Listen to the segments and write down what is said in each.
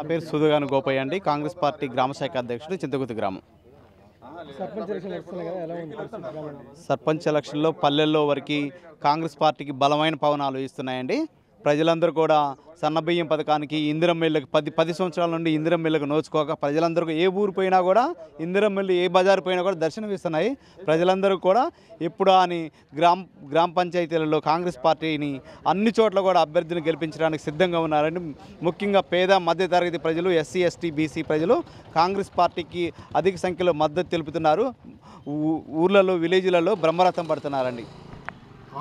నా పేరు సుధగాను గోపయ్య అండి. కాంగ్రెస్ పార్టీ గ్రామ శాఖ అధ్యక్షుడు, చింతకుర్తి గ్రామం. సర్పంచ్ ఎలక్షన్లో పల్లెల్లో వరకు కాంగ్రెస్ పార్టీకి బలమైన పవనాలు ఇస్తున్నాయండి. ప్రజలందరూ కూడా సన్నబియ్యం పథకానికి, ఇందిరమ్మ ఇళ్ళకి 10 సంవత్సరాల నుండి ఇందిరమ్మ ఇళ్ళకు నోచుకోక ప్రజలందరూ ఏ ఊరు పోయినా కూడా ఇందిరమ్మ ఇల్లు, ఏ బజారు పోయినా కూడా దర్శనం ఇస్తున్నాయి. ప్రజలందరూ కూడా ఎప్పుడు అని గ్రామ పంచాయతీలలో కాంగ్రెస్ పార్టీని అన్ని చోట్ల కూడా అభ్యర్థిని గెలిపించడానికి సిద్ధంగా ఉన్నారండి. ముఖ్యంగా పేద మధ్యతరగతి ప్రజలు, ఎస్సీ, ఎస్టీ, బీసీ ప్రజలు కాంగ్రెస్ పార్టీకి అధిక సంఖ్యలో మద్దతు తెలుపుతున్నారు. ఊర్లలో, విలేజ్లలో బ్రహ్మరథం పడుతున్నారండి.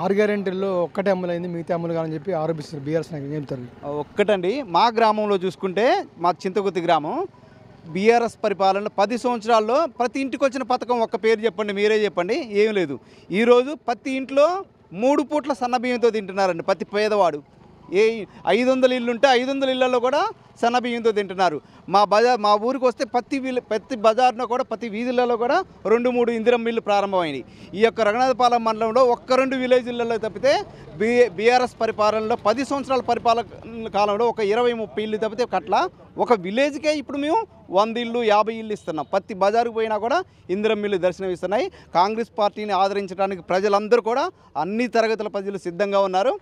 6 గ్యారెంటీల్లో ఒక్కటే అమలైంది, మిగతా అమలు కాదని చెప్పి ఆరోపిస్తారు బీఆర్ఎస్ నాయకులు. ఏం చెప్తారు? ఒక్కటండి, మా గ్రామంలో చూసుకుంటే, మా చింతకుర్తి గ్రామం బీఆర్ఎస్ పరిపాలన 10 సంవత్సరాల్లో ప్రతి ఇంటికి వచ్చిన పథకం ఒక్క పేరు చెప్పండి, మీరే చెప్పండి. ఏం లేదు. ఈరోజు ప్రతి ఇంట్లో 3 పూట్ల సన్నబియ్యంతో తింటున్నారండి ప్రతి పేదవాడు. 500 ఇళ్ళు ఉంటే 500 ఇళ్లలో కూడా సన్నబియ్యంతో తింటున్నారు. మా ఊరికి వస్తే ప్రతి బజార్లో కూడా, ప్రతి వీధులలో కూడా 2-3 ఇందిరమ్మ ఇళ్ళు ప్రారంభమైనవి. ఈ యొక్క రఘునాథపాలెం మండలంలో 1-2 విలేజ్లలో తప్పితే బీఆర్ఎస్ పరిపాలనలో 10 సంవత్సరాల పరిపాలన కాలంలో ఒక 20-30 ఇళ్ళు తప్పితే కట్ల ఒక విలేజ్కే ఇప్పుడు మేము 100 ఇళ్ళు, 50 ఇళ్ళు ఇస్తున్నాం. ప్రతి బజారుకు పోయినా కూడా ఇందిరమ్మ ఇళ్ళు దర్శనం ఇస్తున్నాయి. కాంగ్రెస్ పార్టీని ఆదరించడానికి ప్రజలందరూ కూడా, అన్ని తరగతుల ప్రజలు సిద్ధంగా ఉన్నారు.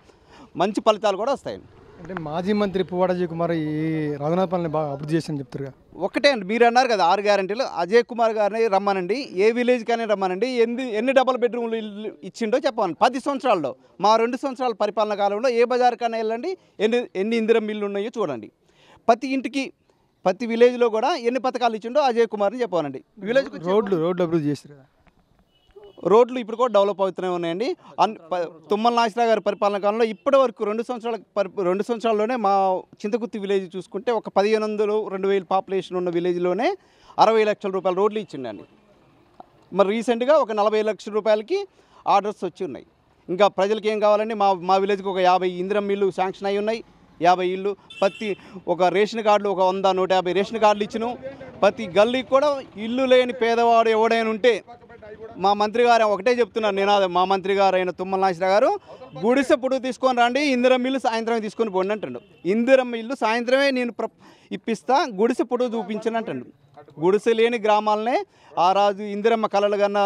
మంచి ఫలితాలు కూడా వస్తాయండి. అంటే మాజీ మంత్రి పువ్వాడ అజయ్ కుమార్ ఈ రఘునాథపాలెంని బాగా అభివృద్ధి చేశారని చెప్తారుగా. ఒకటే అండి, మీరు అన్నారు కదా 6 గ్యారెంటీలు. అజయ్ కుమార్ గారిని రమ్మనండి, ఏ విలేజ్ కానీ రమ్మనండి. ఎన్ని డబుల్ బెడ్రూమ్లు ఇల్లు ఇచ్చిండో చెప్పాలి. 10 సంవత్సరాల్లో, మా 2 సంవత్సరాల పరిపాలన కాలంలో ఏ బజారు కన్నా వెళ్ళండి, ఎన్ని ఇందిరమ్మ ఇల్లు ఉన్నాయో చూడండి. ప్రతి ఇంటికి, ప్రతి విలేజ్లో కూడా ఎన్ని పథకాలు ఇచ్చిండో అజయ్ కుమార్ని చెప్పాలండి. విలేజ్ రోడ్లు అభివృద్ధి చేస్తారు కదా. రోడ్లు ఇప్పుడు కూడా డెవలప్ అవుతూనే ఉన్నాయండి. తుమ్మల నాగేశ్వరరావు గారి పరిపాలన కాలంలో ఇప్పటి వరకు 2 సంవత్సరాల్లోనే మా చింతకుర్తి విలేజ్ చూసుకుంటే ఒక 1500-2000 పాపులేషన్ ఉన్న విలేజ్లోనే 60 లక్షల రూపాయల రోడ్లు ఇచ్చిండండి. మరి రీసెంట్గా ఒక 40 లక్షల రూపాయలకి ఆర్డర్స్ వచ్చి ఉన్నాయి. ఇంకా ప్రజలకి ఏం కావాలండి, మా విలేజ్కి ఒక 50 ఇందిరమ్మ ఇళ్ళు శాంక్షన్ అయి ఉన్నాయి. 50 ఇళ్ళు, ప్రతి ఒక రేషన్ కార్డులు ఒక 100-150 రేషన్ కార్డులు ఇచ్చినాం. ప్రతి గల్లీకి కూడా ఇల్లు లేని పేదవాడు ఎవడైనా ఉంటే, మా మంత్రి గారు ఒకటే చెప్తున్నారు నినాదం, మా మంత్రి గారు అయిన తుమ్మల నాగేశ్వరరావు గారు, గుడిసె పొడుగు తీసుకొని రండి, ఇందిరమ్మ ఇల్లు సాయంత్రమే తీసుకొని పోండి అంటాడు. ఇందిరమ్మ ఇల్లు సాయంత్రమే నేను ఇప్పిస్తా, గుడిసె పొడుగు చూపించను అంటాడు. గుడిసె లేని గ్రామాలనే ఆ రాజు ఇందిరమ్మ కలలు కన్నా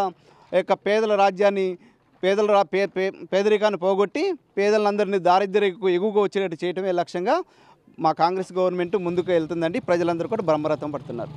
యొక్క పేదల రాజ్యాన్ని, పేదరికాన్ని పోగొట్టి పేదలందరినీ దారిద్ర్యం ఎగువగా వచ్చేటట్టు చేయటమే లక్ష్యంగా మా కాంగ్రెస్ గవర్నమెంట్ ముందుకు వెళ్తుందండి. ప్రజలందరూ కూడా బ్రహ్మరథం పడుతున్నారు.